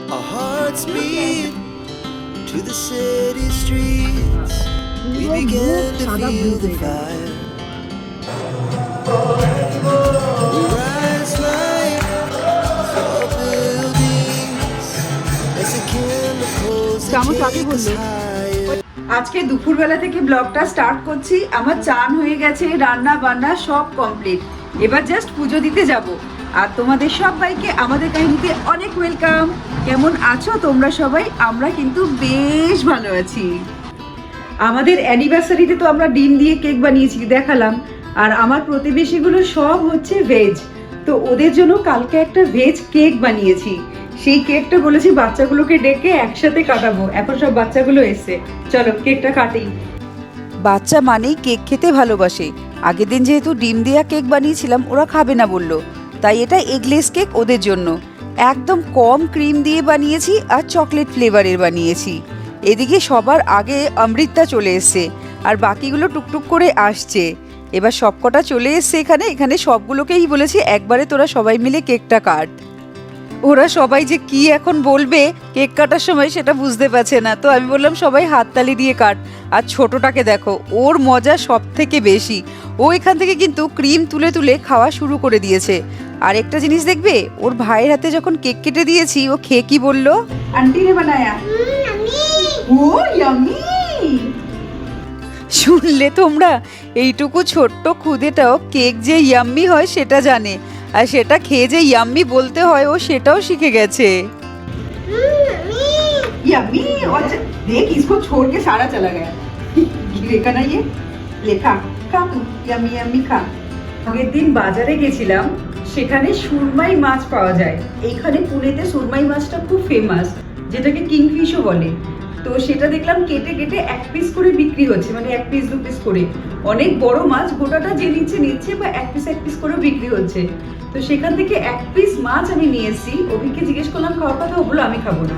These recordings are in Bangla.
Our hearts beat to the city streets. We began to feel the fire. We rise like tall buildings as the chemicals that take us higher. আজকে দুপুরবেলা থেকে ব্লগটা স্টার্ট করছি। আমার চান হয়ে গেছে, রান্না বান্না সব কমপ্লিট। এবার জাস্ট পুজো দিতে যাব। আর তোমাদের সবাইকে আমাদের কাহিনীতে অনেক ওয়েলকাম। কেমন আছো তোমরা সবাই? আমরা কিন্তু বেশ ভালো আছি। আমাদের অ্যানিভার্সারিতে তো আমরা ডিম দিয়ে কেক বানিয়েছি, দেখালাম। আর আমার প্রতিবেশীগুলো সব হচ্ছে ভেজ, তো ওদের জন্য কালকে একটা ভেজ কেক বানিয়েছি। সেই কেকটা বলেছি বাচ্চাগুলোকে ডেকে একসাথে কাটাবো। এখন সব বাচ্চাগুলো এসে, চলো কেকটা কাটি। বাচ্চা মানেই কেক খেতে ভালোবাসে। আগের দিন যেহেতু ডিম দেওয়া কেক বানিয়েছিলাম, ওরা খাবে না বললো, তাই এটা এগলেস কেক ওদের জন্য। একদম কম ক্রিম দিয়ে বানিয়েছি আর চকলেট ফ্লেভারের বানিয়েছি। এদিকে সবার আগে অমৃতা চলে এসছে আর বাকিগুলো টুকটুক করে আসছে। এবার সবকটা চলে এসছে এখানে সবগুলোকেই বলেছি একবারে তোরা সবাই মিলে কেকটা কাট। ওরা সবাই যে কি এখন বলবে কেক কাটার সময় সেটা বুঝতে পারছে না, তো আমি বললাম সবাই হাততালি দিয়ে কাট। আর ছোটটাকে দেখো, ওর মজা সব থেকে বেশি। ও এখান থেকে কিন্তু ক্রিম তুলে তুলে খাওয়া শুরু করে দিয়েছে। আর একটা জিনিস দেখবে, ওর ভাইয়ের হাতে যখন কেক কেটে দিয়েছি, ও খেয়ে কি বললো, আন্টি নে বানায়া। ও ইয়ামি। শুনলে তোমরা, এইটুকু ছোট্ট খুদেটাও কেক যে ইয়াম্মি হয় সেটা জানে, আর সেটা খেয়ে যে ইয়াম্মি বলতে হয় ও সেটাও শিখে গেছে। ইয়াম্মি। अच्छा देख इसको छोड़ के सारा चला गया। देखा ना ये, লেখা খা তুই, ইয়াম্মি ইয়াম্মি খা। আগের দিন বাজারে গেছিলাম, সেখানে সুরমাই মাছ পাওয়া যায়। এইখানে পুনেতে সুরমাই মাছটা খুব ফেমাস, যেটাকে কিংফিশও বলে। তো সেটা দেখলাম কেটে কেটে এক পিস করে বিক্রি হচ্ছে, মানে এক পিস দু পিস করে। অনেক বড় মাছ, গোটাটা যে নিচ্ছে বা এক পিস করে বিক্রি হচ্ছে। তো সেখান থেকে এক পিস মাছ আমি নিয়ে এসেছি। অভিকে জিজ্ঞেস করলাম খাওয়ার কথা, ও বললো আমি খাবো না।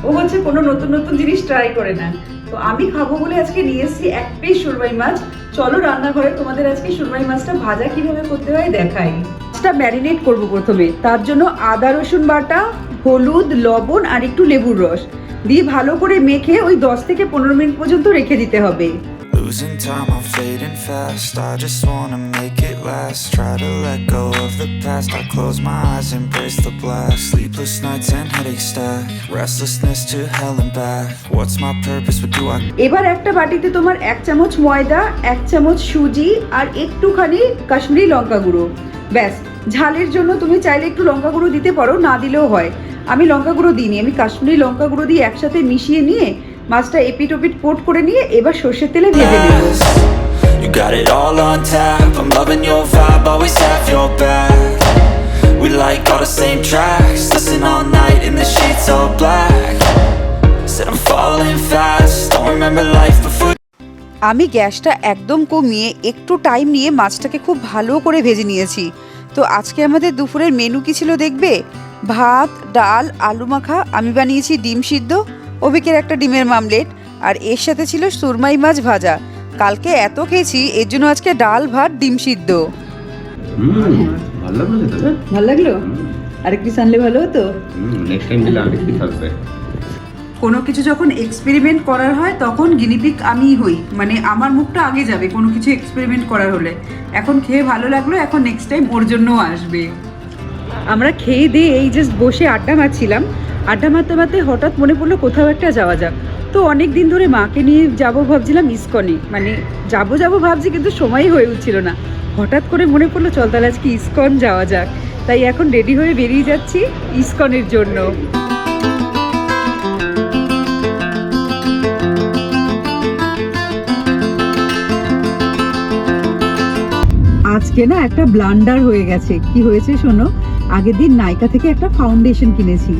ও হচ্ছে কোনো নতুন নতুন জিনিস ট্রাই করে না। তো আমি খাবো বলে আজকে নিয়ে এসেছি এক পিস সুরমাই মাছ। চলো রান্নাঘরে তোমাদের আজকে সুরমাই মাছটা ভাজা কিভাবে করতে হয় দেখাই। মাছটা ম্যারিনেট করবো প্রথমে। তার জন্য আদা রসুন বাটা, হলুদ, লবণ আর একটু লেবুর রস দিয়ে ভালো করে মেখে ওই 10 থেকে 15 মিনিট পর্যন্ত রেখে দিতে হবে। Losing time, I'm fading fast. I just wanna make it last. Try to let go of the past. I close my eyes, embrace the blast. Sleepless nights and headaches stack. Restlessness to hell and back. What's my purpose? What do I? এবার একটা বাটিতে তোমার 1 চামচ ময়দা, 1 চামচ সুজি আর একটুখানি কাশ্মীরি লঙ্কা গুঁড়ো। ব্যাস, ঝালের জন্য তুমি চাইলে একটু লঙ্কা গুঁড়ো দিতে পারো, না দিলেও হয়। আমি লঙ্কা গুঁড়ো দিইনি, আমি কাশ্মীরি লঙ্কা গুঁড়ো দিয়ে একসাথে মিশিয়ে নিয়ে মাছটা এপিট ওপিট কোট করে নিয়ে এবার সর্ষের তেলে ভেজে নেব। You got it all on tap. I'm loving your vibe, always have your back. We like all the same tracks. Listen all night in the sheets all black. Said I'm falling fast. Don't remember life before. আমি গ্যাসটা একদম কমিয়ে একটু টাইম নিয়ে মাছটাকে খুব ভালো করে ভেজে নিয়েছি। তো আজকে আমাদের দুপুরের মেনু কি ছিল দেখবে? ভাত, ডাল, আলু মাখা, আমি বানিয়েছি ডিম সিদ্ধ, অভিকের একটা ডিমের মামলেট, আর এর সাথে ছিল সুরমাই মাছ ভাজা। কালকে এত খেয়েছি, এর জন্য আজকে ডাল ভাত ডিম সিদ্ধ। ভালো লাগলো? আরেক পিস আনলে ভালো হতো। নেক্সট টাইম দিলে আরেক পিস আসবে। কোনো কিছু যখন এক্সপেরিমেন্ট করার হয় তখন গিনিপিগ আমিই হই, মানে আমার মুখটা আগে যাবে কোনো কিছু এক্সপেরিমেন্ট করার হলে। এখন খেয়ে ভালো লাগলো, এখন নেক্সট টাইম ওর জন্যও আসবে। আমরা খেয়ে দিয়ে এই জাস্ট বসে আড্ডা মারছিলাম। আড্ডা মারতে মারতে হঠাৎ মনে পড়লো কোথাও একটা যাওয়া যাক। তো অনেক দিন ধরে মাকে নিয়ে যাবো ভাবছিলাম ইসকনে, মানে যাবো ভাবছি, কিন্তু সময়ই হয়ে উঠছিল না। হঠাৎ করে মনে পড়লো চল তাহলে আজকে ইসকন যাওয়া যাক। তাই এখন রেডি হয়ে বেরিয়ে যাচ্ছি ইসকনের জন্য। আজকে না একটা ব্লান্ডার হয়ে গেছে। কি হয়েছে শোনো, আগের দিন নাইকা থেকে একটা ফাউন্ডেশন কিনেছি।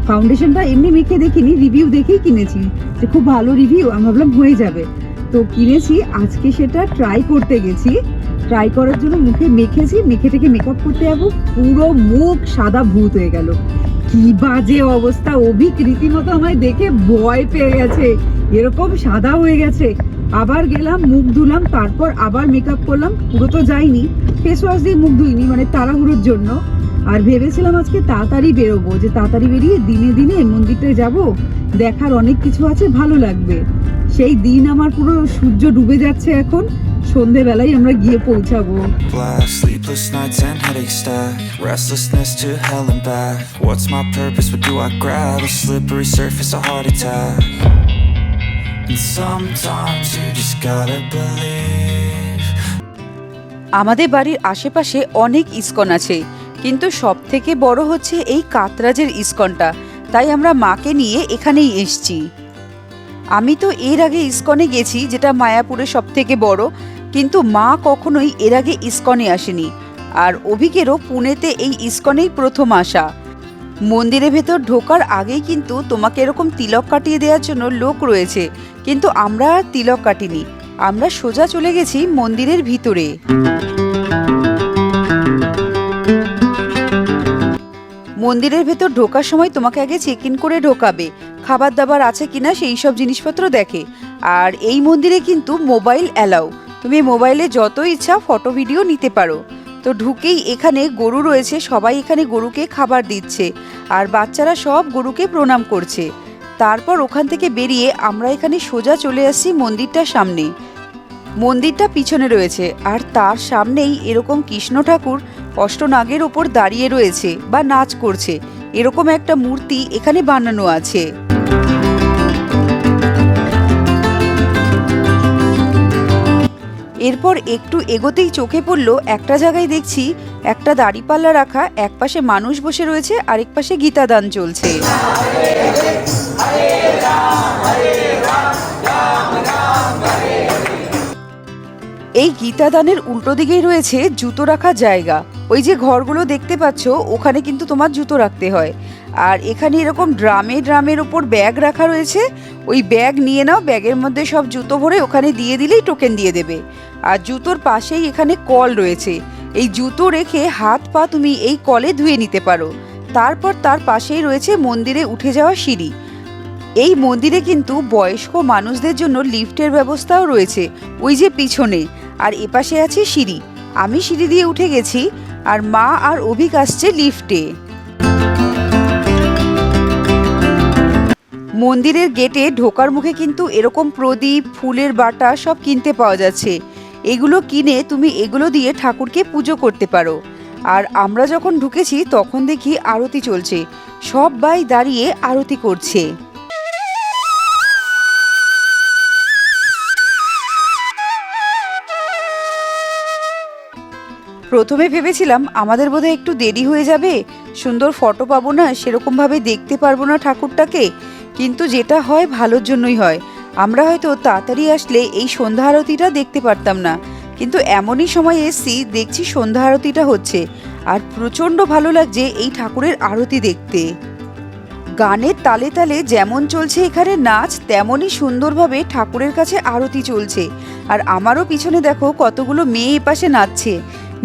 ফাউন্ডেশনটা এমনি মেখে দেখিনি, রিভিউ দেখেই কিনেছি যে খুব ভালো রিভিউ, আমি ভাবলাম হয়ে যাবে। তো কিনেছি, আজকে সেটা ট্রাই করতে গেছি। ট্রাই করার জন্য মুখে মেখেছি, মেখে থেকে মেকআপ করতে যাবো, পুরো মুখ সাদা ভূত হয়ে গেল। কি বাজে অবস্থা! অভিক রীতিমতো আমায় দেখে ভয় পেয়ে গেছে, এরকম সাদা হয়ে গেছে। আবার গেলাম, মুখ ধুলাম, তারপর আবার মেকআপ করলাম। পুরো তো যাইনি, ফেস ওয়াশ দিয়ে মুখ ধুইনি, মানে তাড়াহুড়োর জন্য। আর ভেবেছিলাম আজকে তাড়াতাড়ি বেরোবো, যে তাড়াতাড়ি বেরিয়ে দিনে দিনে মন্দিরটায় যাব, দেখার অনেক কিছু আছে, ভালো লাগবে। সেই দিন আমার পুরো সূর্য ডুবে যাচ্ছে এখন, সন্ধেবেলায় আমরা গিয়ে পৌঁছাবো। Black, sleepless nights and headaches stack, restlessness to hell and back. What's my purpose, what do I grab? A slippery surface, a heart attack. And sometimes you just gotta believe. আমাদের বাড়ির আশেপাশে অনেক ইস্কন আছে, কিন্তু সব থেকে বড় হচ্ছে এই কাতরাজের ইস্কনটা, তাই আমরা মাকে নিয়ে এখানেই এসছি। আমি তো এর আগে ইস্কনে গেছি, যেটা মায়াপুরে সব থেকে বড়, কিন্তু মা কখনোই এর আগে ইস্কনে আসেনি। আর অভিকেরও পুনেতে এই ইস্কনেই প্রথম আসা। মন্দিরের ভেতর ঢোকার আগেই কিন্তু তোমাকে এরকম তিলক কাটিয়ে দেওয়ার জন্য লোক রয়েছে, কিন্তু আমরা আর তিলক কাটিনি, আমরা সোজা চলে গেছি মন্দিরের ভিতরে। মন্দিরের ভেতর ঢোকার সময় তোমাকে আগে চেক ইন করে ঢোকাবে, খাবার দাবার আছে কিনা সেই সব জিনিসপত্র দেখে। আর এই মন্দিরে কিন্তু মোবাইল অ্যালাউ, তুমি মোবাইলে যত ইচ্ছা ফটো ভিডিও নিতে পারো। তো ঢুকেই এখানে গরু রয়েছে, সবাই এখানে গরুকে খাবার দিচ্ছে, আর বাচ্চারা সব গরুকে প্রণাম করছে। তারপর ওখান থেকে বেরিয়ে আমরা এখানে সোজা চলে আসছি মন্দিরটার সামনে। মন্দিরটা পিছনে রয়েছে, আর তার সামনেই এরকম কৃষ্ণ ঠাকুর অষ্টনাগের ওপর দাঁড়িয়ে রয়েছে বা নাচ করছে, এরকম একটা মূর্তি এখানে বানানো আছে। এরপর একটু এগোতেই চোখে পড়ল একটা জায়গায় দেখছি একটা দাঁড়িপাল্লা রাখা, এক পাশে মানুষ বসে রয়েছে, আরেক পাশে গীতাদান চলছে। এই গীতাদানের উল্টো দিকেই রয়েছে জুতো রাখার জায়গা। ওই যে ঘরগুলো দেখতে পাচ্ছ, ওখানে কিন্তু তোমার জুতো রাখতে হয়। আর এখানে এরকম ড্রামের ওপর ব্যাগ রাখা রয়েছে, ওই ব্যাগ নিয়ে নাও, ব্যাগের মধ্যে সব জুতো ভরে ওখানে দিয়ে দিলেই টোকেন দিয়ে দেবে। আর জুতোর পাশেই এখানে কল রয়েছে, এই জুতো রেখে হাত পা তুমি এই কলে ধুয়ে নিতে পারো। তারপর তার পাশেই রয়েছে মন্দিরে উঠে যাওয়া সিঁড়ি। এই মন্দিরে কিন্তু বয়স্ক মানুষদের জন্য লিফটের ব্যবস্থাও রয়েছে, ওই যে পিছনে। আর এপাশে আছে সিঁড়ি, আমি সিঁড়ি দিয়ে উঠে গেছি, আর মা আর অভিক আসছে লিফটে। মন্দিরের গেটে ঢোকার মুখে কিন্তু এরকম প্রদীপ, ফুলের বাটা সব কিনতে পাওয়া যাচ্ছে। এগুলো কিনে তুমি এগুলো দিয়ে ঠাকুরকে পুজো করতে পারো। আর আমরা যখন ঢুকেছি তখন দেখি আরতি চলছে, সবাই দাঁড়িয়ে আরতি করছে। প্রথমে ভেবেছিলাম আমাদের বোধহয় একটু দেরি হয়ে যাবে, সুন্দর ফটো পাবো না, সেরকমভাবে দেখতে পারবো না ঠাকুরটাকে, কিন্তু যেটা হয় ভালোর জন্যই হয়। আমরা হয়তো তাড়াতাড়ি আসলে এই সন্ধ্যা আরতিটা দেখতে পারতাম না, কিন্তু এমনই সময় এসছি, দেখছি সন্ধ্যা আরতিটা হচ্ছে, আর প্রচণ্ড ভালো লাগছে এই ঠাকুরের আরতি দেখতে। গানের তালে তালে যেমন চলছে এখানে নাচ, তেমনই সুন্দরভাবে ঠাকুরের কাছে আরতি চলছে। আর আমারও পিছনে দেখো কতগুলো মেয়ে এপাশে নাচছে,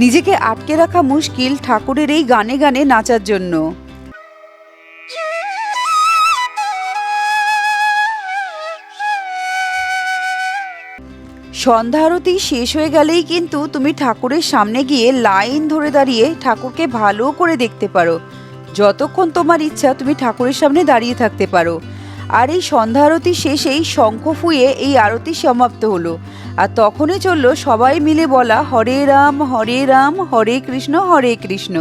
নিজেকে আটকে রাখা মুশকিল ঠাকুরের এই গানে গানে নাচার জন্য। সন্ধ্যা আরতি শেষ হয়ে গেলেই কিন্তু তুমি ঠাকুরের সামনে গিয়ে লাইন ধরে দাঁড়িয়ে ঠাকুরকে ভালো করে দেখতে পারো। যতক্ষণ তোমার ইচ্ছা তুমি ঠাকুরের সামনে দাঁড়িয়ে থাকতে পারো। আর এই সন্ধ্যা আরতি শেষেই শঙ্খ ফুঁয়ে এই আরতি সমাপ্ত হলো, আর তখনই চললো সবাই মিলে বলা হরে রাম হরে কৃষ্ণ হরে কৃষ্ণ।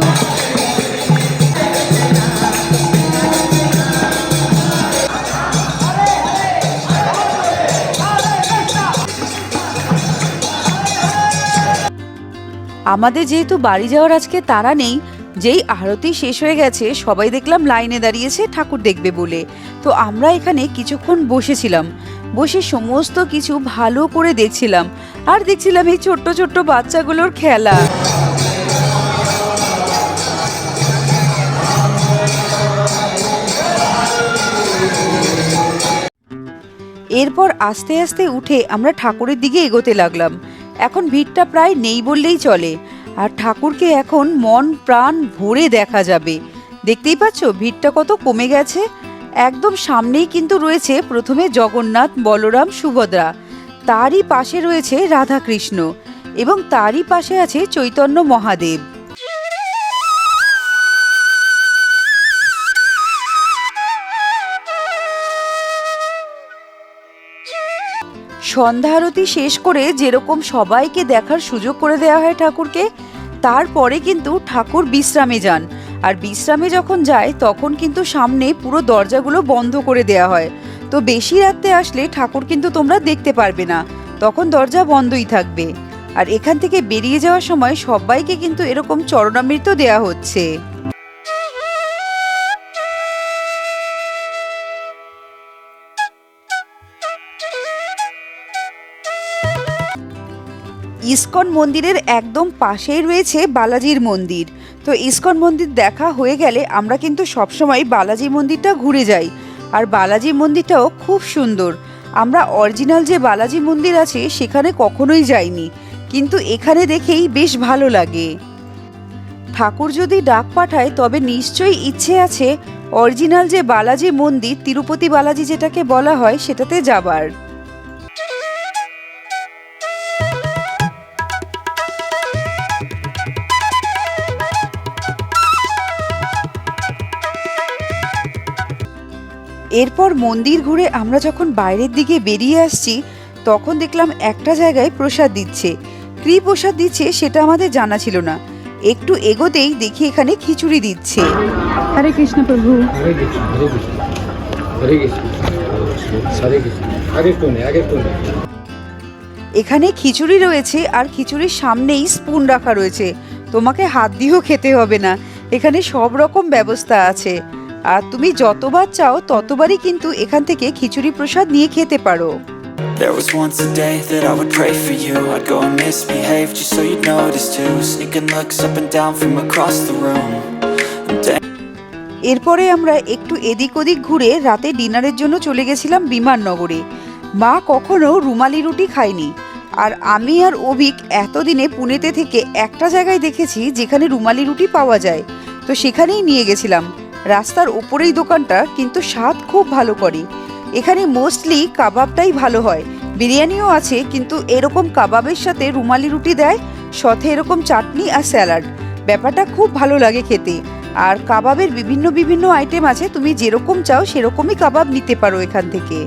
আমাদের যেহেতু বাড়ি যাওয়ার আজকে তাড়া নেই, যেই আরতি শেষ হয়ে গেছে সবাই দেখলাম লাইনে দাঁড়িয়েছে ঠাকুর দেখবে বলে। তো আমরা এখানে কিছুক্ষণ বসেছিলাম, বসে সমস্ত কিছু ভালো করে দেখছিলাম, আর দেখছিলাম এই ছোট্ট ছোট্ট বাচ্চাগুলোর খেলা। এরপর আস্তে আস্তে উঠে আমরা ঠাকুরের দিকে এগোতে লাগলাম। এখন ভিড়টা প্রায় নেই বললেই চলে, আর ঠাকুরকে এখন মন প্রাণ ভরে দেখা যাবে। দেখতেই পাচ্ছ ভিড়টা কত কমে গেছে। একদম সামনেই কিন্তু রয়েছে প্রথমে জগন্নাথ, বলরাম, সুভদ্রা, তারই পাশে রয়েছে রাধাকৃষ্ণ, এবং তারই পাশে আছে চৈতন্য মহাদেব। সন্ধ্যা আরতি শেষ করে যেরকম সবাইকে দেখার সুযোগ করে দেওয়া হয় ঠাকুরকে, তারপরে কিন্তু ঠাকুর বিশ্রামে যান। আর বিশ্রামে যখন যায় তখন কিন্তু সামনে পুরো দরজাগুলো বন্ধ করে দেওয়া হয়। তো বেশি রাত্রে আসলে ঠাকুর কিন্তু তোমরা দেখতে পারবে না, তখন দরজা বন্ধই থাকবে। আর এখান থেকে বেরিয়ে যাওয়ার সময় সবাইকে কিন্তু এরকম চরণামৃত দেওয়া হচ্ছে। ইসকন মন্দিরের একদম পাশেই রয়েছে বালাজির মন্দির। তো ইসকন মন্দির দেখা হয়ে গেলে আমরা কিন্তু সবসময় বালাজি মন্দিরটা ঘুরে যাই। আর বালাজি মন্দিরটাও খুব সুন্দর। আমরা অরিজিনাল যে বালাজি মন্দির আছে সেখানে কখনোই যাইনি, কিন্তু এখানে দেখেই বেশ ভালো লাগে। ঠাকুর যদি ডাক পাঠায় তবে নিশ্চয়ই ইচ্ছে আছে অরিজিনাল যে বালাজি মন্দির, তিরুপতি বালাজি যেটাকে বলা হয়, সেটাতে যাবার। এরপর মন্দির ঘুরে আমরা যখন বাইরের দিকে বেরিয়ে আসছি তখন দেখলাম একটা জায়গায় প্রসাদ দিচ্ছে। কী প্রসাদ দিচ্ছে সেটা আমাদের জানা ছিল না। একটু এগোতেই দেখি এখানে খিচুড়ি দিচ্ছে। হরে কৃষ্ণ প্রভু। হরে কৃষ্ণ, হরে কৃষ্ণ, হরে কৃষ্ণ, হরে কৃষ্ণ। আগে কোনে, আগে কোনে। এখানে খিচুড়ি রয়েছে আর খিচুড়ির সামনেই স্পুন রাখা রয়েছে, তোমাকে হাত দিয়েও খেতে হবে না। এখানে সব রকম ব্যবস্থা আছে, আর তুমি যতবার চাও ততবারই কিন্তু এখান থেকে খিচুড়ি প্রসাদ নিয়ে খেতে পারো। There was once a day that I would pray for you. I'd go and misbehave just so you'd notice too. Sneaking looks up and down from across the room. এরপরে আমরা একটু এদিক ওদিক ঘুরে রাতে ডিনারের জন্য চলে গেছিলাম বিমাননগরে। মা কখনো রুমালি রুটি খায়নি, আর আমি আর অভিক এতদিনে পুনেতে থেকে একটা জায়গায় দেখেছি যেখানে রুমালি রুটি পাওয়া যায়, তো সেখানেই নিয়ে গেছিলাম। রাস্তার ওপরেই দোকানটা, কিন্তু স্বাদ খুব ভালো করে। এখানে মোস্টলি কাবাবটাই ভালো হয়, বিরিয়ানিও আছে, কিন্তু এরকম কাবাবের সাথে রুমালি রুটি দেয়, সাথে এরকম চাটনি আর স্যালাড। ব্যাপারটা খুব ভালো লাগে খেতে। আর কাবাবের বিভিন্ন বিভিন্ন আইটেম আছে, তুমি যেরকম চাও সেরকমই কাবাব নিতে পারো এখান থেকে।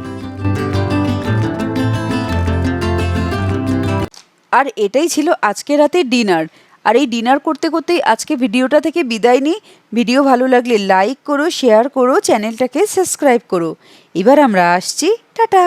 আর এটাই ছিল আজকে রাতের ডিনার। আর এই ডিনার করতে করতেই আজকে ভিডিওটা থেকে বিদায় নিই। ভিডিও ভালো লাগলে লাইক করো, শেয়ার করো, চ্যানেলটাকে সাবস্ক্রাইব করো। এবার আমরা আসছি, টাটা।